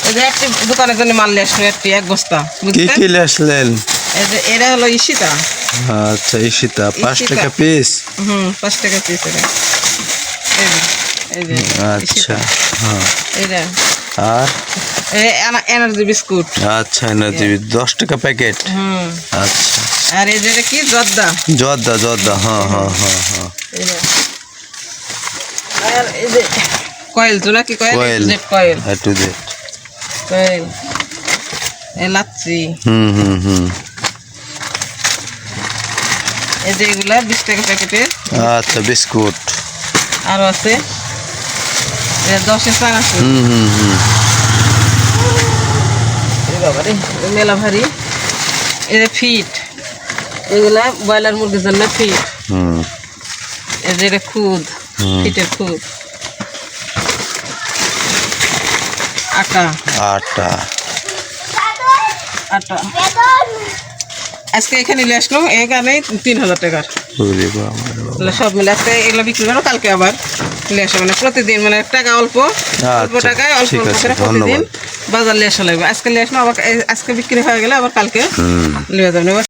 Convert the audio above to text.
এই যে একটি দোকানের জন্য মাল নিয়ে আসলো, এক বস্তা। কি কি নিয়ে আসলেন? এই যে এরা হলো ঈশিতা। আচ্ছা, ঈশিতা 5 টাকা পিস। 5 টাকা পিস এটা। এই যে আচ্ছা, হ্যাঁ। এটা আর এনার্জি বিস্কুট। আচ্ছা, এনার্জি 10 টাকা প্যাকেট। আচ্ছা। আর এই যে কি জর্দা। জর্দা, হ্যাঁ হ্যাঁ হ্যাঁ হ্যাঁ। আর এই যে কয়েল, চুলা কি কয়েল? কয়েল। টু জেড কয়েল। এই লাচ্ছি। এই যে এগুলা 20 টাকা প্যাকেটে। আচ্ছা, বিস্কুট। আরো আছে 10-এর চার আছে। বাবারে মেলা ভারী। এই যে ফিট, এগুলা ব্রয়লার মুরগির জন্য ফিট। এই যে এটা খুদ, ফিটের খুদ। আটা আজকে এখানে নিয়ে আসলো, এখানে 3000 টাকার সব মিলে। আজকে এগুলো বিক্রি করো, কালকে আবার নিয়ে আসো। মানে প্রতিদিন, মানে টাকা অল্প টাকায় অল্প করে প্রতিদিন বাজার নিয়ে আসা লাগবে। আজকে নিয়ে আসলো, আবার আজকে বিক্রি হয়ে গেলে আবার কালকে নিয়ে যাবেন।